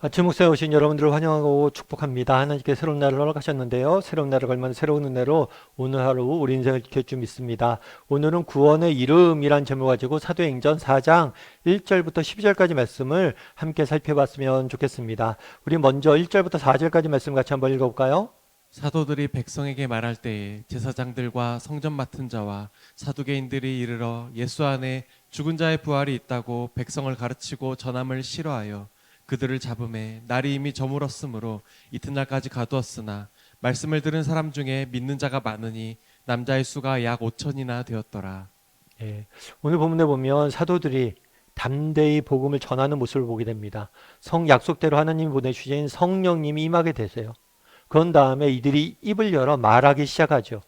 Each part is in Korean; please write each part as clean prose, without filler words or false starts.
아침 목사에 오신 여러분들을 환영하고 축복합니다. 하나님께 새로운 날을 허락하셨는데요. 새로운 날을 걸면 새로운 은혜로 오늘 하루 우리 인생을 지킬 줄 믿습니다. 오늘은 구원의 이름이란 제목을 가지고 사도행전 4장 1절부터 12절까지 말씀을 함께 살펴봤으면 좋겠습니다. 우리 먼저 1절부터 4절까지 말씀 같이 한번 읽어볼까요? 사도들이 백성에게 말할 때에 제사장들과 성전 맡은 자와 사두개인들이 이르러 예수 안에 죽은 자의 부활이 있다고 백성을 가르치고 전함을 싫어하여 그들을 잡음에 날이 이미 저물었으므로 이튿날까지 가두었으나 말씀을 들은 사람 중에 믿는 자가 많으니 남자의 수가 약 5천이나 되었더라. 예, 오늘 본문에 보면 사도들이 담대히 복음을 전하는 모습을 보게 됩니다. 약속대로 하나님이 보내주신 성령님이 임하게 되세요. 그런 다음에 이들이 입을 열어 말하기 시작하죠.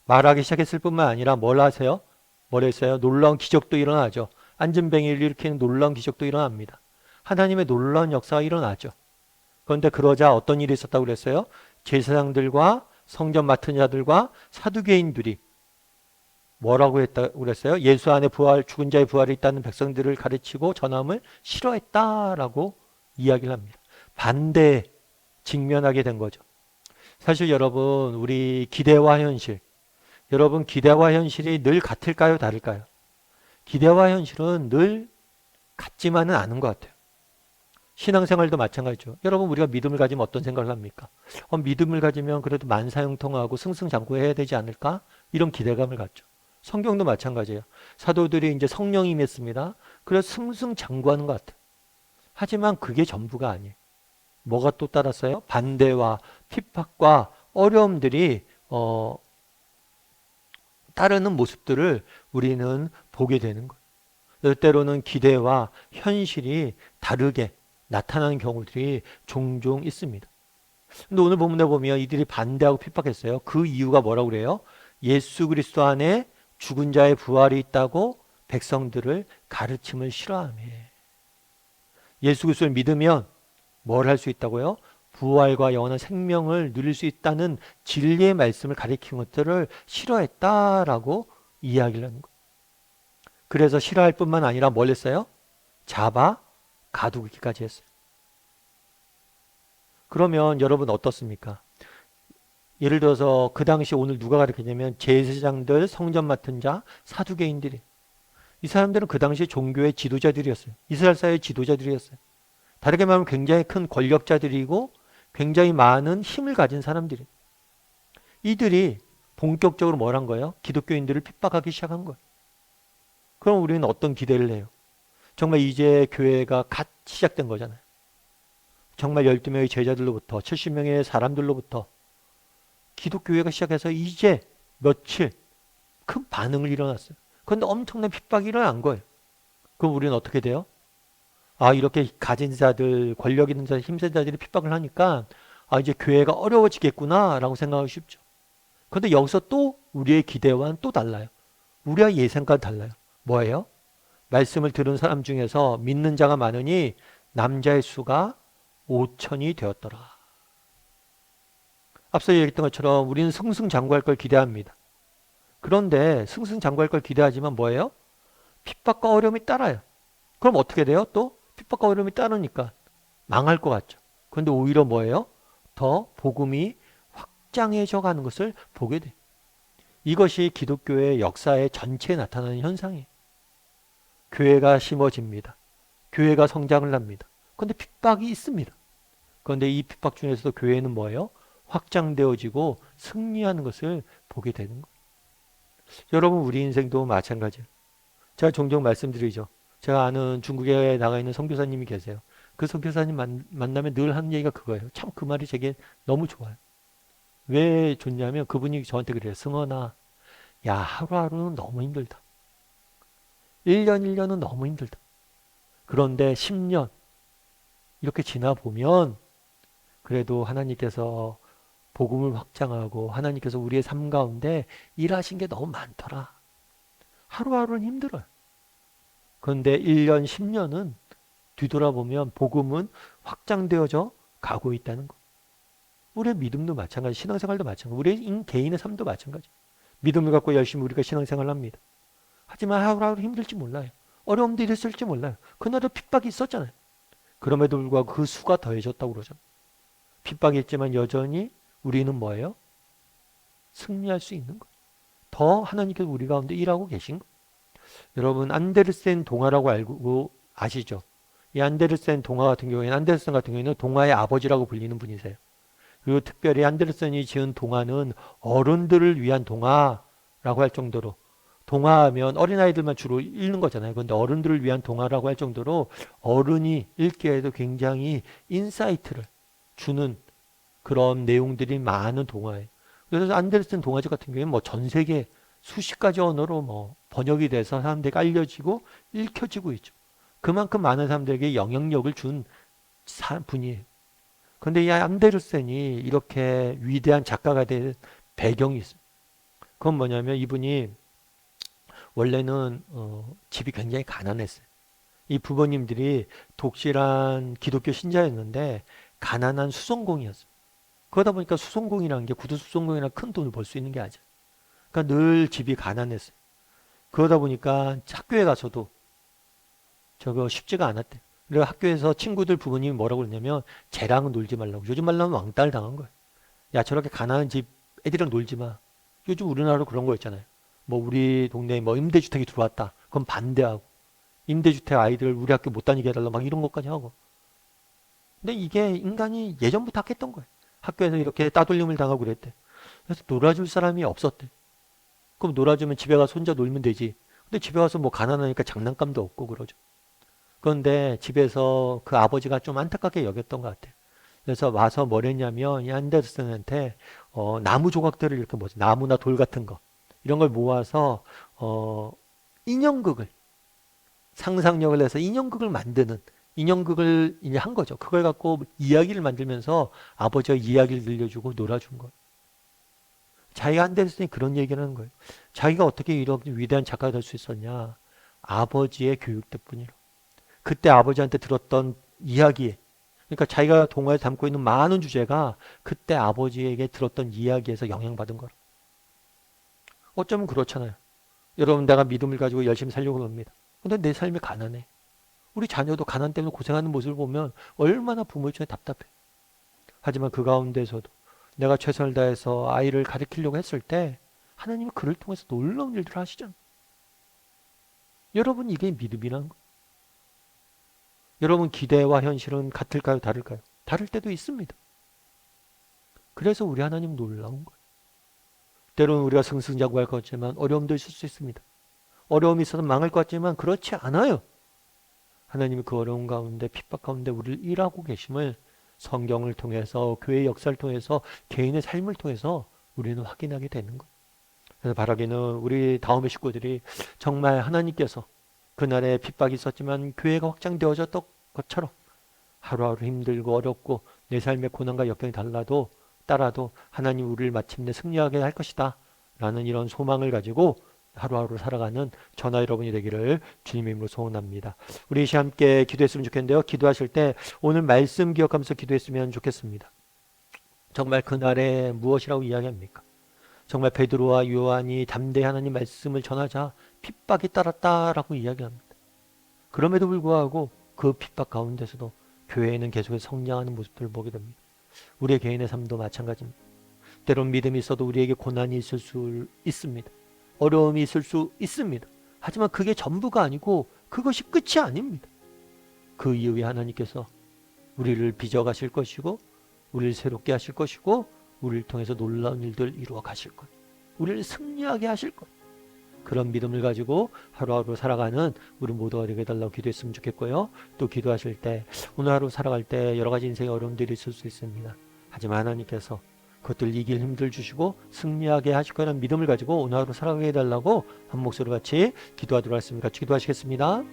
말하기 시작했을 뿐만 아니라 뭘 하세요? 뭘 했어요? 놀라운 기적도 일어나죠. 안진뱅이를 일으키는 놀라운 기적도 일어납니다. 하나님의 놀라운 역사가 일어나죠. 그런데 그러자 어떤 일이 있었다고 그랬어요? 제사장들과 성전 맡은 자들과 사두개인들이 뭐라고 했다고 그랬어요? 예수 안에 죽은 자의 부활이 있다는 백성들을 가르치고 전함을 싫어했다라고 이야기를 합니다. 반대에 직면하게 된 거죠. 사실 여러분, 우리 기대와 현실, 여러분 기대와 현실이 늘 같을까요? 다를까요? 기대와 현실은 늘 같지만은 않은 것 같아요. 신앙생활도 마찬가지죠. 여러분, 우리가 믿음을 가지면 어떤 생각을 합니까? 믿음을 가지면 그래도 만사형통하고 승승장구해야 되지 않을까? 이런 기대감을 갖죠. 성경도 마찬가지예요. 사도들이 이제 성령이 임했습니다. 그래서 승승장구하는 것 같아요. 하지만 그게 전부가 아니에요. 뭐가 또 따랐어요? 반대와 핍박과 어려움들이 따르는 모습들을 우리는 보게 되는 거예요. 때로는 기대와 현실이 다르게 나타나는 경우들이 종종 있습니다. 근데 오늘 본문에 보면 이들이 반대하고 핍박했어요. 그 이유가 뭐라고 그래요? 예수 그리스도 안에 죽은 자의 부활이 있다고 백성들을 가르침을 싫어하며, 예수 그리스도를 믿으면 뭘 할 수 있다고요? 부활과 영원한 생명을 누릴 수 있다는 진리의 말씀을 가리키는 것들을 싫어했다라고 이야기를 하는 거예요. 그래서 싫어할 뿐만 아니라 뭘 했어요? 잡아 가두기까지 했어요. 그러면 여러분 어떻습니까? 예를 들어서 그 당시 오늘 누가 가르치냐면 제사장들, 성전 맡은 자, 사두개인들이, 이 사람들은 그 당시 종교의 지도자들이었어요. 이스라엘 사회의 지도자들이었어요. 다르게 말하면 굉장히 큰 권력자들이고 굉장히 많은 힘을 가진 사람들이, 이들이 본격적으로 뭘 한 거예요? 기독교인들을 핍박하기 시작한 거예요. 그럼 우리는 어떤 기대를 해요? 정말 이제 교회가 갓 시작된 거잖아요. 정말 12명의 제자들로부터 70명의 사람들로부터 기독교회가 시작해서 이제 며칠 큰 반응을 일어났어요. 그런데 엄청난 핍박이 일어난 거예요. 그럼 우리는 어떻게 돼요? 이렇게 가진 자들, 권력 있는 자들, 힘센 자들이 핍박을 하니까 이제 교회가 어려워지겠구나 라고 생각하기 쉽죠. 그런데 여기서 또 우리의 기대와는 또 달라요. 우리의 예상과는 달라요. 뭐예요? 말씀을 들은 사람 중에서 믿는 자가 많으니 남자의 수가 5천이 되었더라. 앞서 얘기했던 것처럼 우리는 승승장구할 걸 기대합니다. 그런데 승승장구할 걸 기대하지만 뭐예요? 핍박과 어려움이 따라요. 그럼 어떻게 돼요? 또 핍박과 어려움이 따르니까 망할 것 같죠. 그런데 오히려 뭐예요? 더 복음이 확장해져 가는 것을 보게 돼요. 이것이 기독교의 역사의 전체에 나타나는 현상이에요. 교회가 심어집니다. 교회가 성장을 합니다. 그런데 핍박이 있습니다. 그런데 이 핍박 중에서도 교회는 뭐예요? 확장되어지고 승리하는 것을 보게 되는 거예요. 여러분, 우리 인생도 마찬가지예요. 제가 종종 말씀드리죠. 제가 아는 중국에 나가 있는 선교사님이 계세요. 그 선교사님 만나면 늘 하는 얘기가 그거예요. 참 그 말이 제게 너무 좋아요. 왜 좋냐면 그분이 저한테 그래요. 승원아, 야, 하루하루는 너무 힘들다. 1년 1년은 너무 힘들다. 그런데 10년 이렇게 지나보면 그래도 하나님께서 복음을 확장하고 하나님께서 우리의 삶 가운데 일하신 게 너무 많더라. 하루하루는 힘들어요. 그런데 1년, 10년은 뒤돌아보면 복음은 확장되어져 가고 있다는 거. 우리의 믿음도 마찬가지, 신앙생활도 마찬가지, 우리의 개인의 삶도 마찬가지. 믿음을 갖고 열심히 우리가 신앙생활을 합니다. 하지만 하루하루 힘들지 몰라요. 어려움도 있을지 몰라요. 그날도 핍박이 있었잖아요. 그럼에도 불구하고 그 수가 더해졌다고 그러죠. 핍박이 있지만 여전히 우리는 뭐예요? 승리할 수 있는 거예요. 더 하나님께서 우리 가운데 일하고 계신 거예요. 여러분 안데르센 동화라고 알고 아시죠? 이 안데르센 동화 같은 경우에는 안데르센 같은 경우에는 동화의 아버지라고 불리는 분이세요. 그리고 특별히 안데르센이 지은 동화는 어른들을 위한 동화라고 할 정도로 동화하면 어린아이들만 주로 읽는 거잖아요. 그런데 어른들을 위한 동화라고 할 정도로 어른이 읽기에도 굉장히 인사이트를 주는 그런 내용들이 많은 동화예요. 그래서 안데르센 동화책 같은 경우에는 뭐 전 세계 수십 가지 언어로 뭐 번역이 돼서 사람들에게 알려지고 읽혀지고 있죠. 그만큼 많은 사람들에게 영향력을 준 분이에요. 그런데 이 안데르센이 이렇게 위대한 작가가 될 배경이 있어요. 그건 뭐냐면 이분이 원래는 집이 굉장히 가난했어요. 이 부모님들이 독실한 기독교 신자였는데 가난한 수송공이었어요. 그러다 보니까 수송공이라는 게 구두 수송공이나 큰 돈을 벌 수 있는 게 아니죠. 그러니까 늘 집이 가난했어요. 그러다 보니까 학교에 가서도 저거 쉽지가 않았대. 그래서 학교에서 친구들 부모님이 뭐라고 그러냐면 쟤랑은 놀지 말라고. 요즘 말로 하면 왕따를 당한 거예요. 야 저렇게 가난한 집 애들이랑 놀지 마. 요즘 우리나라로 그런 거 있잖아요. 뭐 우리 동네에 뭐 임대주택이 들어왔다. 그럼 반대하고 임대주택 아이들 우리 학교 못 다니게 해달라 막 이런 것까지 하고. 근데 이게 인간이 예전부터 했던 거예요. 학교에서 이렇게 따돌림을 당하고 그랬대. 그래서 놀아줄 사람이 없었대. 그럼 놀아주면 집에 가서 혼자 놀면 되지. 근데 집에 와서 뭐 가난하니까 장난감도 없고 그러죠. 그런데 집에서 그 아버지가 좀 안타깝게 여겼던 것 같아요. 그래서 와서 뭘 했냐면 이 안데르센한테 나무 조각들을 이렇게 뭐지 나무나 돌 같은 거 이런 걸 모아서 인형극을 상상력을 내서 인형극을 만드는 인형극을 이제 한 거죠. 그걸 갖고 이야기를 만들면서 아버지가 이야기를 들려주고 놀아준 거예요. 자기가 안데르센이 그런 얘기를 하는 거예요. 자기가 어떻게 이런 위대한 작가가 될 수 있었냐? 아버지의 교육 덕분이라. 그때 아버지한테 들었던 이야기, 그러니까 자기가 동화에 담고 있는 많은 주제가 그때 아버지에게 들었던 이야기에서 영향받은 거라. 어쩌면 그렇잖아요. 여러분 내가 믿음을 가지고 열심히 살려고 합니다. 근데 내 삶이 가난해. 우리 자녀도 가난 때문에 고생하는 모습을 보면 얼마나 부모 입장에 답답해. 하지만 그 가운데서도 내가 최선을 다해서 아이를 가르치려고 했을 때 하나님이 그를 통해서 놀라운 일들을 하시잖아요. 여러분 이게 믿음이란 거예요. 여러분 기대와 현실은 같을까요? 다를까요? 다를 때도 있습니다. 그래서 우리 하나님 놀라운 거예요. 때로는 우리가 승승장구할 것 같지만 어려움도 있을 수 있습니다. 어려움이 있어서 망할 것 같지만 그렇지 않아요. 하나님이 그 어려운 가운데 핍박 가운데 우리를 일하고 계심을 성경을 통해서 교회의 역사를 통해서 개인의 삶을 통해서 우리는 확인하게 되는 거예요. 그래서 바라기는 우리 다음의 식구들이 정말 하나님께서 그날에 핍박이 있었지만 교회가 확장되어졌던 것처럼 하루하루 힘들고 어렵고 내 삶의 고난과 역경이 따라도 하나님 우리를 마침내 승리하게 할 것이다 라는 이런 소망을 가지고 하루하루 살아가는 저나 여러분이 되기를 주님의 이름으로 소원합니다. 우리 함께 기도했으면 좋겠는데요. 기도하실 때 오늘 말씀 기억하면서 기도했으면 좋겠습니다. 정말 그날에 무엇이라고 이야기합니까? 정말 베드로와 요한이 담대히 하나님 말씀을 전하자 핍박이 따랐다라고 이야기합니다. 그럼에도 불구하고 그 핍박 가운데서도 교회에는 계속해서 성장하는 모습들을 보게 됩니다. 우리의 개인의 삶도 마찬가지입니다. 때론 믿음이 있어도 우리에게 고난이 있을 수 있습니다. 어려움이 있을 수 있습니다. 하지만 그게 전부가 아니고 그것이 끝이 아닙니다. 그 이후에 하나님께서 우리를 빚어가실 것이고 우리를 새롭게 하실 것이고 우리를 통해서 놀라운 일들을 이루어 가실 것, 우리를 승리하게 하실 것, 그런 믿음을 가지고 하루하루 살아가는 우리 모두가 되게 해달라고 기도했으면 좋겠고요. 또 기도하실 때 오늘 하루 살아갈 때 여러 가지 인생의 어려움들이 있을 수 있습니다. 하지만 하나님께서 그것들 이길 힘들 주시고 승리하게 하실 거라는 믿음을 가지고 오늘 하루 살아가게 해달라고 한 목소리로 같이 기도하도록 하겠습니다. 같이 기도하시겠습니다.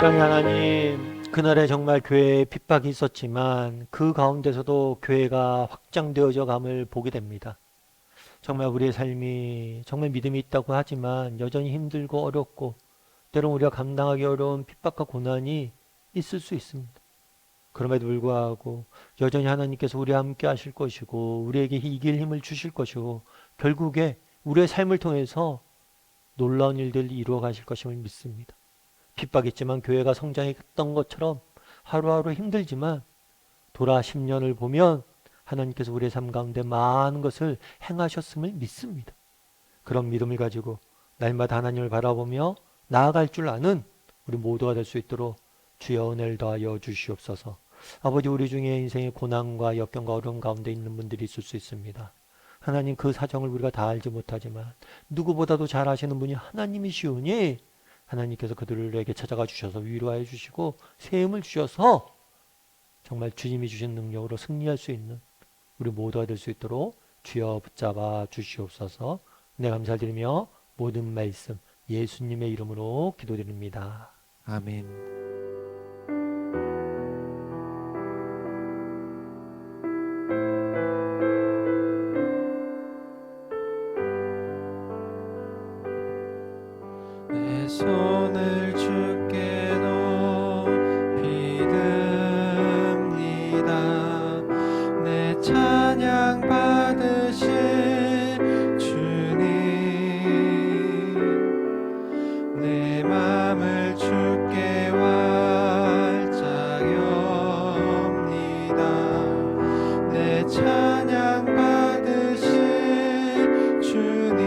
사랑의 하나님, 그날에 정말 교회에 핍박이 있었지만 그 가운데서도 교회가 확장되어져 감을 보게 됩니다. 정말 우리의 삶이 정말 믿음이 있다고 하지만 여전히 힘들고 어렵고 때론 우리가 감당하기 어려운 핍박과 고난이 있을 수 있습니다. 그럼에도 불구하고 여전히 하나님께서 우리와 함께 하실 것이고 우리에게 이길 힘을 주실 것이고 결국에 우리의 삶을 통해서 놀라운 일들을 이루어 가실 것임을 믿습니다. 핍박했지만 교회가 성장했던 것처럼 하루하루 힘들지만 돌아 10년을 보면 하나님께서 우리의 삶 가운데 많은 것을 행하셨음을 믿습니다. 그런 믿음을 가지고 날마다 하나님을 바라보며 나아갈 줄 아는 우리 모두가 될 수 있도록 주여 은혜를 더하여 주시옵소서. 아버지, 우리 중에 인생의 고난과 역경과 어려움 가운데 있는 분들이 있을 수 있습니다. 하나님, 그 사정을 우리가 다 알지 못하지만 누구보다도 잘 아시는 분이 하나님이시오니 하나님께서 그들에게 찾아가 주셔서 위로하여 주시고 새 힘을 주셔서 정말 주님이 주신 능력으로 승리할 수 있는 우리 모두가 될 수 있도록 주여 붙잡아 주시옵소서. 네, 감사드리며 모든 말씀 예수님의 이름으로 기도드립니다. 아멘. 내 손을 주께 높이 듭니다. 내 찬양 받으실 주님, 내 맘을 주께 활짝 엽니다. 내 찬양 받으실 주님,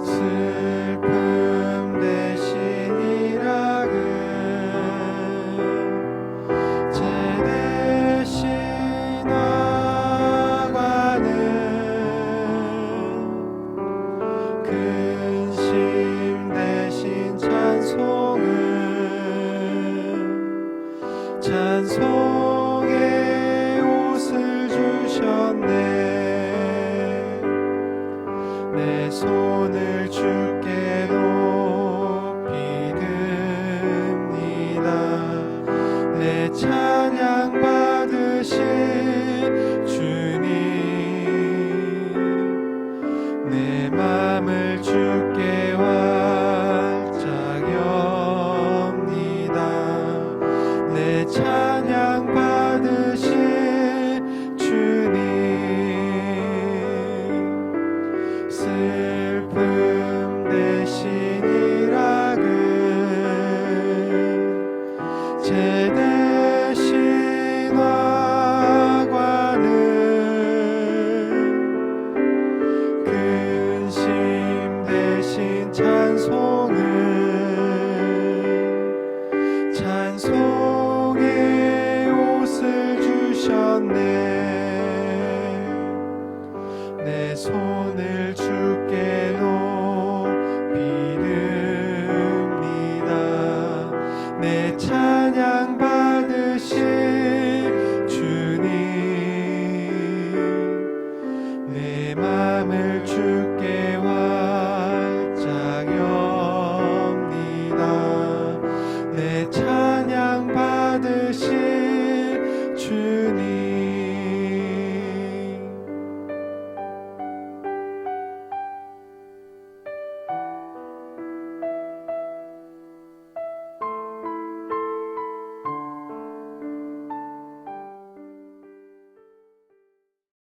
슬픔 대신 일하금 죄 대신 화관은 근심 대신 찬송의 옷을 주셨네. 내 손을 주께 높이 듭니다. 내 찬양 받으실 주님, 내 맘을 주께 활짝 엽니다. 내 찬양 받으실 주님, 슬픔 대신 일하금 죄 대신 화관은 근심 대신 찬송의 옷을 주셨네. 내 손